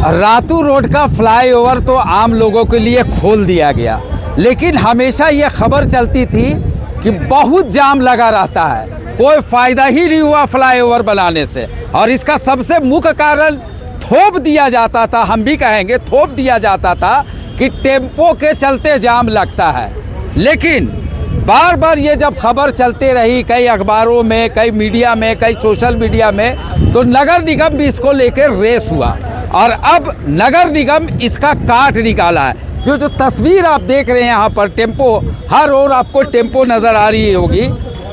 Ratu road का flyover तो आम लोगों के लिए खोल दिया गया, लेकिन हमेशा ये खबर चलती थी कि बहुत जाम लगा रहता है, कोई फ़ायदा ही नहीं हुआ फ्लाईओवर बनाने से। और इसका सबसे मुख्य कारण थोप दिया जाता था, हम भी कहेंगे थोप दिया जाता था कि टेम्पो के चलते जाम लगता है। लेकिन बार बार ये जब खबर चलते रही कई अखबारों में, कई मीडिया में, कई सोशल मीडिया में, तो नगर निगम भी इसको लेकर रेस हुआ और अब नगर निगम इसका काट निकाला है। जो तस्वीर आप देख रहे हैं यहाँ पर, टेम्पो हर ओर आपको टेम्पो नज़र आ रही होगी,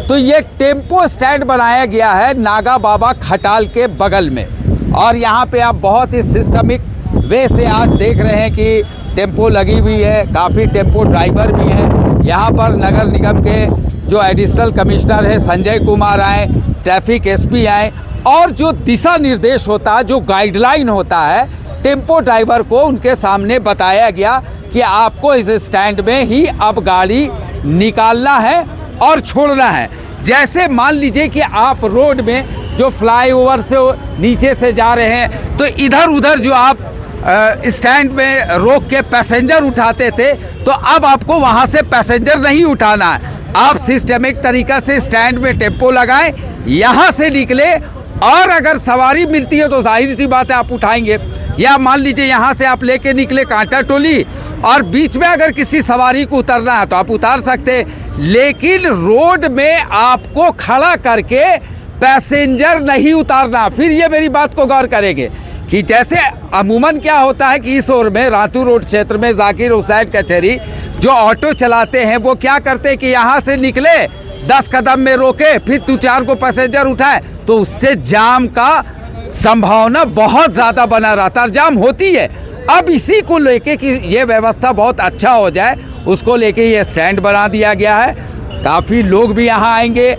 तो ये टेम्पो स्टैंड बनाया गया है नागा बाबा खटाल के बगल में। और यहाँ पे आप बहुत ही सिस्टमिक वे से आज देख रहे हैं कि टेम्पो लगी हुई है, काफ़ी टेम्पो ड्राइवर भी हैं। यहाँ पर नगर निगम के जो एडिशनल कमिश्नर है संजय कुमार आए, ट्रैफिक एसपी आए, और जो दिशा निर्देश होता है, जो गाइडलाइन होता है, टेम्पो ड्राइवर को उनके सामने बताया गया कि आपको इस स्टैंड में ही अब गाड़ी निकालना है और छोड़ना है। जैसे मान लीजिए कि आप रोड में जो फ्लाईओवर से नीचे से जा रहे हैं, तो इधर उधर जो आप स्टैंड में रोक के पैसेंजर उठाते थे, तो अब आपको वहां से पैसेंजर नहीं उठाना है। आप सिस्टमिक तरीका से स्टैंड में टेम्पो लगाएं, यहां से निकले, और अगर सवारी मिलती है तो जाहिर सी बात है आप उठाएंगे। या मान लीजिए यहाँ से आप लेके निकले कांटा टोली, और बीच में अगर किसी सवारी को उतरना है तो आप उतार सकते, लेकिन रोड में आपको खड़ा करके पैसेंजर नहीं उतारना। फिर ये मेरी बात को गौर करेंगे कि जैसे अमूमन क्या होता है कि इस ओर में रातू रोड क्षेत्र में जाकिर हुसैन कचहरी जो ऑटो चलाते हैं वो क्या करते हैं कि यहाँ से निकले, 10 कदम में रोके, फिर 2-4 को पैसेंजर उठाए, तो उससे जाम का संभावना बहुत ज़्यादा बना रहता है, जाम होती है। अब इसी को लेके कि ये व्यवस्था बहुत अच्छा हो जाए, उसको लेके ये स्टैंड बना दिया गया है। काफ़ी लोग भी यहाँ आएंगे,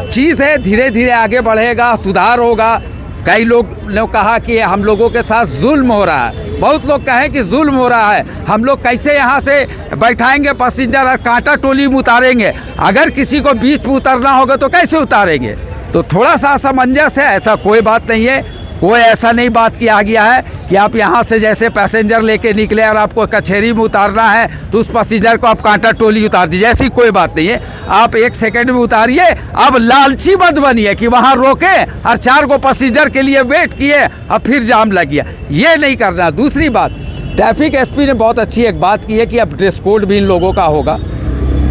चीज़ है धीरे धीरे आगे बढ़ेगा, सुधार होगा। कई लोग ने कहा कि हम लोगों के साथ जुल्म हो रहा है, बहुत लोग कहें कि जुल्म हो रहा है, हम लोग कैसे यहाँ से बैठाएंगे पैसेंजर और कांटा टोली में उतारेंगे, अगर किसी को बीच में उतरना होगा तो कैसे उतारेंगे। तो थोड़ा सा असमंजस है, ऐसा कोई बात नहीं है, कोई ऐसा नहीं बात किया गया है कि आप यहाँ से जैसे पैसेंजर लेके निकले और आपको कचहरी में उतारना है तो उस पैसेंजर को आप कांटा टोली उतार दीजिए, ऐसी कोई बात नहीं है। आप 1 सेकंड में उतारिए, अब लालची मत बनिए कि वहाँ रोके और 4 को पैसेंजर के लिए वेट किए और फिर जाम लग गया, ये नहीं करना। दूसरी बात, ट्रैफिक एसपी ने बहुत अच्छी एक बात की है कि अब ड्रेस कोड भी इन लोगों का होगा,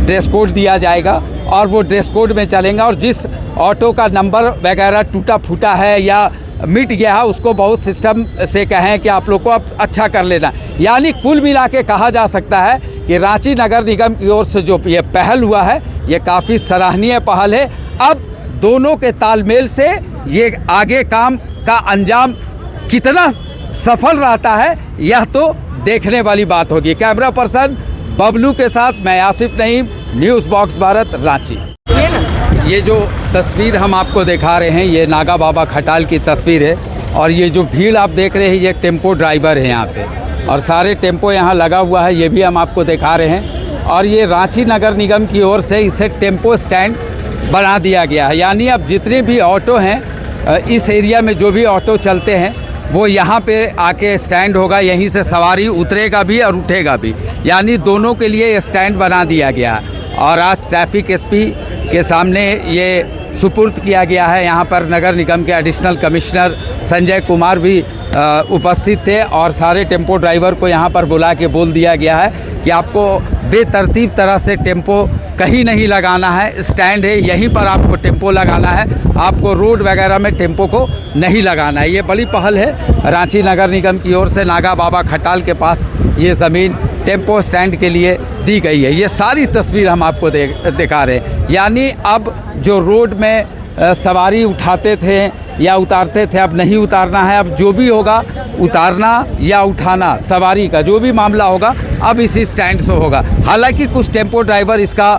ड्रेस कोड दिया जाएगा और वो ड्रेस कोड में चलेंगे, और जिस ऑटो का नंबर वगैरह टूटा फूटा है या मिट गया है उसको बहुत सिस्टम से कहें कि आप लोग को अब अच्छा कर लेना। यानी कुल मिला के कहा जा सकता है कि रांची नगर निगम की ओर से जो ये पहल हुआ है ये काफ़ी सराहनीय पहल है। अब दोनों के तालमेल से ये आगे काम का अंजाम कितना सफल रहता है यह तो देखने वाली बात होगी। कैमरा पर्सन बबलू के साथ मैं आसिफ नईम, न्यूज़ बॉक्स भारत, रांची। ये जो तस्वीर हम आपको दिखा रहे हैं ये नागा बाबा खटाल की तस्वीर है, और ये जो भीड़ आप देख रहे हैं ये टेम्पो ड्राइवर है यहाँ पे, और सारे टेम्पो यहाँ लगा हुआ है, ये भी हम आपको दिखा रहे हैं। और ये रांची नगर निगम की ओर से इसे टेम्पो स्टैंड बना दिया गया है, यानी अब जितने भी ऑटो हैं इस एरिया में जो भी ऑटो चलते हैं वो यहाँ पे आके स्टैंड होगा, यहीं से सवारी उतरेगा भी और उठेगा भी, यानी दोनों के लिए स्टैंड बना दिया गया है। और आज ट्रैफिक एसपी के सामने ये सुपुर्द किया गया है। यहाँ पर नगर निगम के एडिशनल कमिश्नर संजय कुमार भी उपस्थित थे, और सारे टेम्पो ड्राइवर को यहाँ पर बुला के बोल दिया गया है कि आपको बेतरतीब तरह से टेम्पो कहीं नहीं लगाना है, स्टैंड है यहीं पर आपको टेम्पो लगाना है, आपको रोड वगैरह में टेम्पो को नहीं लगाना है। ये बड़ी पहल है रांची नगर निगम की ओर से, नागा बाबा खटाल के पास ये ज़मीन टेम्पो स्टैंड के लिए दी गई है। ये सारी तस्वीर हम आपको दिखा रहे हैं, यानी अब जो रोड में सवारी उठाते थे या उतारते थे अब नहीं उतारना है। अब जो भी होगा उतारना या उठाना सवारी का जो भी मामला होगा अब इसी स्टैंड से होगा। हालांकि कुछ टेम्पो ड्राइवर इसका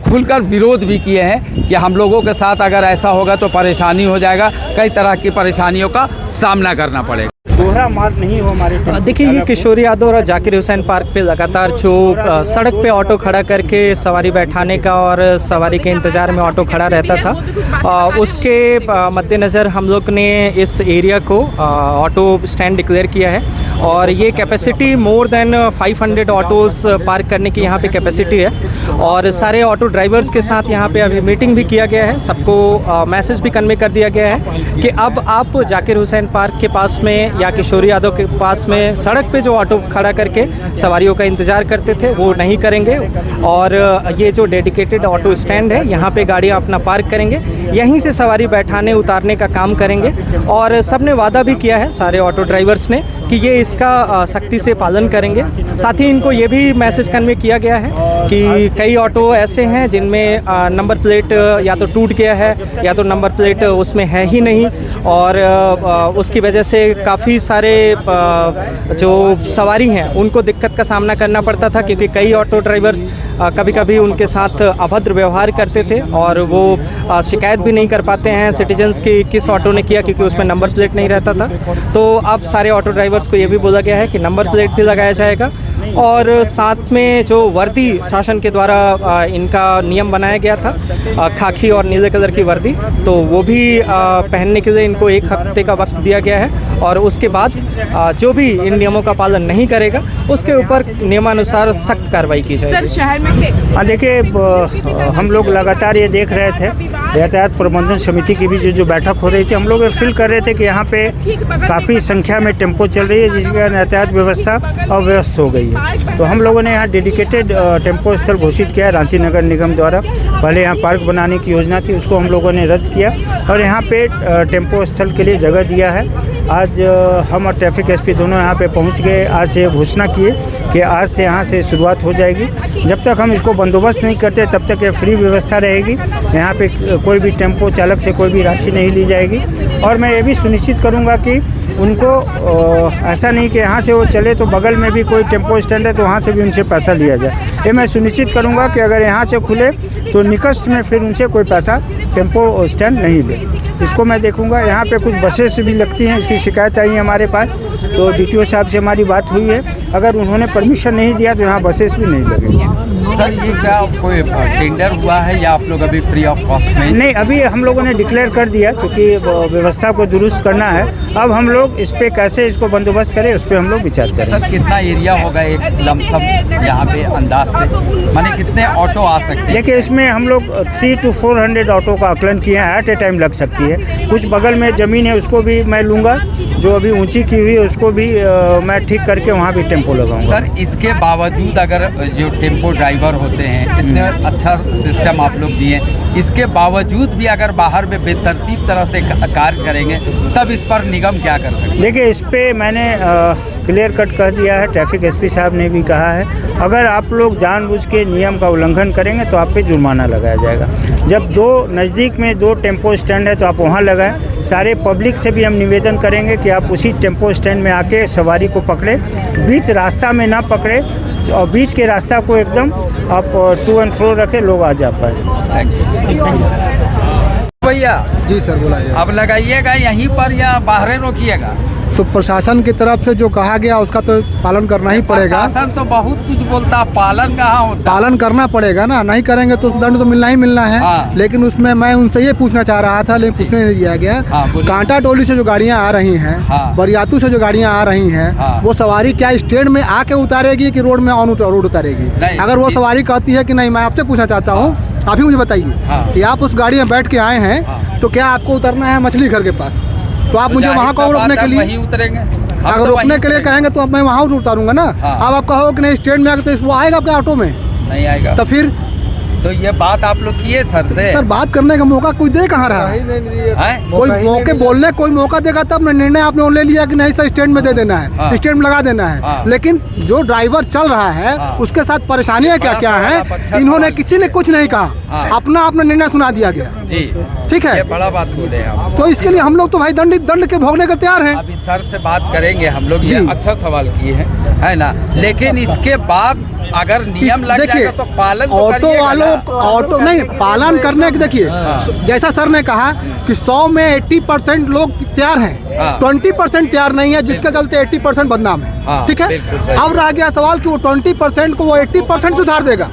खुलकर विरोध भी किए हैं कि हम लोगों के साथ अगर ऐसा होगा तो परेशानी हो जाएगा, कई तरह की परेशानियों का सामना करना पड़ेगा। दोहरा मार्ग नहीं हो हमारे। देखिए ये किशोर यादव और जाकिर हुसैन पार्क पे लगातार जो सड़क पे ऑटो खड़ा करके सवारी बैठाने का और सवारी के इंतज़ार में ऑटो खड़ा रहता था, उसके मद्देनज़र हम लोग ने इस एरिया को ऑटो स्टैंड डिक्लेयर किया है। और ये capacity more than 500 autos park करने की यहाँ पे कैपेसिटी है। और सारे ऑटो ड्राइवर्स के साथ यहाँ पे अभी मीटिंग भी किया गया है, सबको मैसेज भी कन्वे कर दिया गया है कि अब आप जाकिर हुसैन पार्क के पास में या किशोरी यादव के पास में सड़क पे जो ऑटो खड़ा करके सवारियों का इंतज़ार करते थे वो नहीं करेंगे। और ये जो डेडिकेटेड ऑटो स्टैंड है यहाँ पे गाड़ियाँ अपना पार्क करेंगे, यहीं से सवारी बैठाने उतारने का काम करेंगे। और सब ने वादा भी किया है सारे ऑटो ड्राइवर्स ने कि ये इसका सख्ती से पालन करेंगे। साथ ही इनको ये भी मैसेज कन्वे किया गया है कि कई ऑटो ऐसे हैं जिनमें नंबर प्लेट या तो टूट गया है या तो नंबर प्लेट उसमें है ही नहीं, और उसकी वजह से काफ़ी सारे जो सवारी हैं उनको दिक्कत का सामना करना पड़ता था, क्योंकि कई ऑटो ड्राइवर्स कभी कभी उनके साथ अभद्र व्यवहार करते थे और वो शिकायत भी नहीं कर पाते हैं सिटीजन्स की किस ऑटो ने किया, क्योंकि उसमें नंबर प्लेट नहीं रहता था। तो अब सारे ऑटो ड्राइवर्स को ये भी बोला गया है कि नंबर प्लेट भी लगाया जाएगा, और साथ में जो वर्दी शासन के द्वारा इनका नियम बनाया गया था खाकी और नीले कलर की वर्दी, तो वो भी पहनने के लिए इनको 1 हफ्ते का वक्त दिया गया है। और उसके बाद जो भी इन नियमों का पालन नहीं करेगा उसके ऊपर नियमानुसार सख्त कार्रवाई की जाएगी। सर शहर में हाँ देखिए, हम लोग लगातार ये देख रहे थे, यातायात प्रबंधन समिति की भी जो बैठक हो रही थी, हम लोग फील कर रहे थे कि यहाँ पे काफ़ी संख्या में टेम्पो चल रही है जिसके कारण यातायात व्यवस्था अव्यवस्थ हो गई है। तो हम लोगों ने यहाँ डेडिकेटेड टेम्पो स्थल घोषित किया रांची नगर निगम द्वारा। पहले यहाँ पार्क बनाने की योजना थी, उसको हम लोगों ने रद्द किया और यहाँ पे टेम्पो स्थल के लिए जगह दिया है। आज हम और ट्रैफिक एसपी दोनों यहाँ पे पहुँच गए। आज से घोषणा किए कि आज से यहाँ से शुरुआत हो जाएगी। जब तक हम इसको बंदोबस्त नहीं करते तब तक ये फ्री व्यवस्था रहेगी। यहाँ पे कोई भी टेम्पो चालक से कोई भी राशि नहीं ली जाएगी। और मैं ये भी सुनिश्चित करूँगा कि उनको ऐसा नहीं कि यहाँ से वो चले तो बगल में भी कोई टेम्पो स्टैंड है तो वहाँ से भी उनसे पैसा लिया जाए। ये मैं सुनिश्चित करूँगा कि अगर यहाँ से खुले तो निकट में फिर उनसे कोई पैसा टेम्पो स्टैंड नहीं ले। इसको मैं देखूँगा। यहाँ पे कुछ बसेस भी लगती हैं, इसकी शिकायत आई है हमारे पास, तो DTO साहब से हमारी बात हुई है। अगर उन्होंने परमिशन नहीं दिया तो यहाँ बसेस भी नहीं लगेंगी। सर ये क्या कोई टेंडर हुआ है या आप लोग अभी फ्री ऑफ कॉस्ट में? नहीं, अभी हम लोगों ने डिक्लेयर कर दिया क्योंकि व्यवस्था को दुरुस्त करना है। अब हम लोग इस पे कैसे इसको बंदोबस्त करें उस पर हम लोग विचार करें। सर कितना एरिया होगा एक लमसम यहाँ पे अंदाज से, माने कितने ऑटो आ सकते हैं? देखिए इसमें हम लोग 300 to 400 ऑटो का आकलन किए हैं। एट ए टाइम लग सकती है। कुछ बगल में ज़मीन है उसको भी मैं लूँगा, जो अभी ऊंची की हुई है उसको भी मैं ठीक करके वहाँ भी टेम्पो लगाऊंगा। सर इसके बावजूद अगर जो टेम्पो ड्राइवर होते हैं, इतने अच्छा सिस्टम आप लोग दिए, इसके बावजूद भी अगर बाहर में बेतरतीब तरह से कार्य करेंगे तब इस पर निगम क्या कर सकते हैं? देखिए इस पे मैंने क्लियर कट कह दिया है। ट्रैफिक एसपी साहब ने भी कहा है अगर आप लोग जानबूझ के नियम का उल्लंघन करेंगे तो आप पे जुर्माना लगाया जाएगा। जब नज़दीक में 2 टेम्पो स्टैंड है तो आप वहाँ लगाएं। सारे पब्लिक से भी हम निवेदन करेंगे कि आप उसी टेम्पो स्टैंड में आके सवारी को पकड़े, बीच रास्ता में ना पकड़े और बीच के रास्ता को एकदम आप टू एंड फ्रो रखें, लोग आ जा पाए। थैंक यू भैया। जी सर, बोला जाए। अब लगाइएगा यहीं पर या बाहर रोकिएगा? तो प्रशासन की तरफ से जो कहा गया उसका तो पालन करना ही पड़ेगा। प्रशासन तो बहुत कुछ बोलता, पालन कहाँ होता? पालन करना पड़ेगा ना, नहीं करेंगे तो दंड तो मिलना ही मिलना है। हाँ। लेकिन उसमें मैं उनसे ये पूछना चाह रहा था लेकिन पूछने नहीं दिया गया। हाँ, कांटा टोली से जो गाड़ियाँ आ रही हैं, हाँ। बरियातू से जो गाड़ियाँ आ रही हैं, हाँ। वो सवारी क्या स्टैंड में आके उतारेगी कि रोड में रोड उतारेगी? अगर वो सवारी कहती है कि नहीं, मैं आपसे पूछना चाहता हूँ, आप ही मुझे बताइए कि आप उस गाड़ी में बैठ के आए हैं तो क्या आपको उतरना है मछली घर के पास? तो आप मुझे वहाँ को रोकने के लिए, वहीं उतरेंगे। अगर रोकने के लिए कहेंगे तो मैं वहाँ उतारूंगा ना। अब आप कहो कि नहीं स्टैंड में आके तो वो आएगा आपके ऑटो में? नहीं आएगा। तो फिर तो ये बात आप लोग किए सर से? सर बात करने का मौका कोई दे कहाँ रहा है? कोई मौके बोलने कोई मौका देगा तब ना। निर्णय आपने ले लिया कि नहीं सर स्टैंड में दे देना है, स्टैंड में लगा देना है। लेकिन जो ड्राइवर चल रहा है उसके साथ परेशानियाँ क्या क्या है, इन्होंने किसी ने कुछ नहीं कहा, अपना अपना निर्णय सुना दिया गया। जी ठीक है, ये बड़ा बात बोले आप। तो इसके लिए हम लोग तो भाई दंड के भोगने को तैयार हैं। अभी सर से बात करेंगे हम लोग, ये अच्छा सवाल किए हैं, है ना। लेकिन इसके बाद अगर नियम लग जाएगा तो पालन तो ऑटो वालों ऑटो नहीं पालन करने के, देखिए जैसा सर ने कहा कि 100 में 80% लोग तैयार हैं, 20% तैयार नहीं है, जिसके चलते 80% बदनाम है। ठीक है, अब रह गया सवाल कि वो 20% को वो 80% सुधार देगा।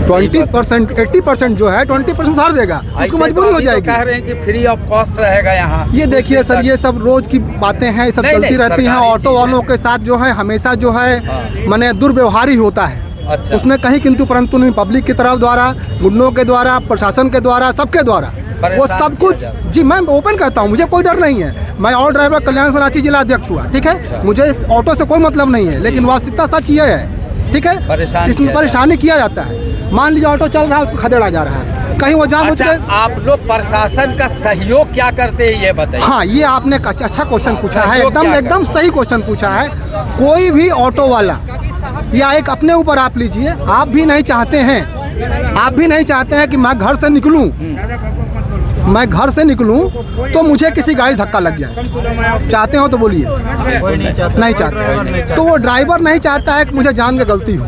20%, 80% जो है 20% उधार देगा, उसको मजबूरी हो जाएगी। कह रहे हैं कि फ्री ऑफ कॉस्ट रहेगा यहाँ। ये देखिए सर, ये सब रोज की बातें हैं, ये सब चलती रहती हैं। ऑटो वालों के साथ जो है हमेशा जो है माने दुर्व्यवहार ही होता है। अच्छा। उसमें कहीं किंतु परंतु नहीं, पब्लिक की तरफ द्वारा, गुंडों के द्वारा, प्रशासन के द्वारा, सबके द्वारा वो सब कुछ। जी मैं ओपन कहता हूँ, मुझे कोई डर नहीं है। मैं ऑल ड्राइवर कल्याण सराची जिला अध्यक्ष हुआ, ठीक है। मुझे इस ऑटो से कोई मतलब नहीं है, लेकिन वास्तविकता सच ये है, ठीक है। इसमें परेशानी किया जाता है। मान लीजिए ऑटो चल रहा है, उसको खदेड़ा जा रहा है, कहीं वो जाम अच्छा, आप लोग प्रशासन का सहयोग क्या करते हैं ये बताइए। हाँ, ये आपने अच्छा क्वेश्चन पूछा है, एकदम सही क्वेश्चन पूछा है। कोई भी ऑटो वाला या एक अपने ऊपर आप लीजिए, आप भी नहीं चाहते हैं कि मैं घर से निकलूं तो मुझे किसी गाड़ी धक्का लग जाए। चाहते हो तो बोलिए। नहीं चाहते। तो वो ड्राइवर नहीं चाहता है कि मुझे जान के गलती हो।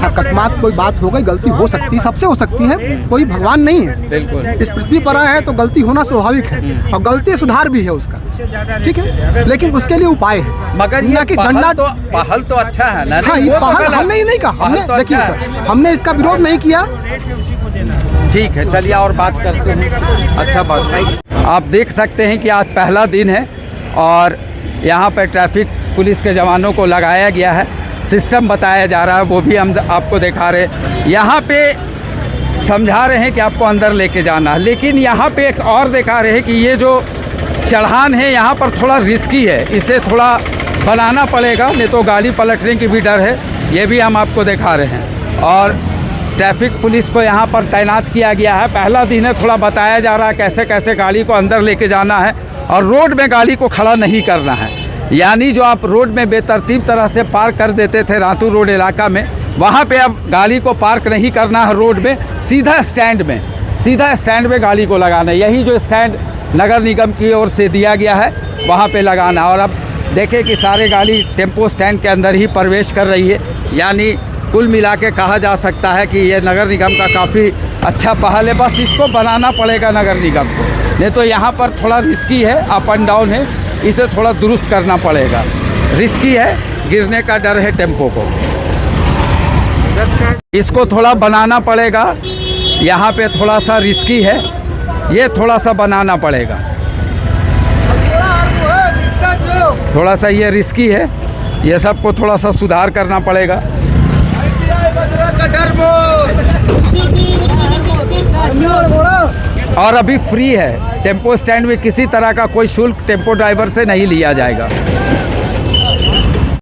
अकस्मात कोई बात हो गई, गलती हो सकती है, सबसे हो सकती है, कोई भगवान नहीं है। बिल्कुल। इस पृथ्वी पर आए हैं तो गलती होना स्वाभाविक है, और गलती सुधार भी है उसका, ठीक है। लेकिन उसके लिए उपाय है, मगर ये पहल तो अच्छा है ना। हाँ, ये पहल हमने ही नहीं कहा, हमने देखिए सर, हमने इसका विरोध नहीं किया। ठीक है, चलिए और बात करते हैं। अच्छा बात, आप देख सकते हैं कि आज पहला दिन है और यहाँ पर ट्रैफिक पुलिस के जवानों को लगाया गया है। सिस्टम बताया जा रहा है, वो भी हम आपको दिखा रहे हैं। यहाँ पे समझा रहे हैं कि आपको अंदर लेके जाना है, लेकिन यहाँ पे एक और दिखा रहे हैं कि ये जो चढ़ान है यहाँ पर थोड़ा रिस्की है, इसे थोड़ा बनाना पड़ेगा, नहीं तो गाड़ी पलटने की भी डर है। ये भी हम आपको दिखा रहे हैं। और ट्रैफिक पुलिस को यहाँ पर तैनात किया गया है। पहला दिन है, थोड़ा बताया जा रहा है कैसे कैसे गाड़ी को अंदर लेके जाना है और रोड में गाड़ी को खड़ा नहीं करना है। यानी जो आप रोड में बेतरतीब तरह से पार्क कर देते थे रातू रोड इलाका में, वहाँ पे अब गाड़ी को पार्क नहीं करना है रोड में, सीधा स्टैंड में गाड़ी को लगाना है। यही जो स्टैंड नगर निगम की ओर से दिया गया है वहाँ पे लगाना। और अब देखें कि सारे गाड़ी टेम्पो स्टैंड के अंदर ही प्रवेश कर रही है। यानी कुल मिला के कहा जा सकता है कि ये नगर निगम का काफ़ी अच्छा पहल है। बस इसको बनाना पड़ेगा नगर निगम को, नहीं तो यहाँ पर थोड़ा रिस्की है, अप एंड डाउन है, इसे थोड़ा दुरुस्त करना पड़ेगा। रिस्की है, गिरने का डर है टेम्पो को, इसको थोड़ा बनाना पड़ेगा। यहाँ पे थोड़ा सा रिस्की है, ये थोड़ा सा बनाना पड़ेगा। थोड़ा सा ये रिस्की है, ये सबको थोड़ा सा सुधार करना पड़ेगा। और अभी फ्री है टेम्पो स्टैंड में, किसी तरह का कोई शुल्क टेम्पो ड्राइवर से नहीं लिया जाएगा।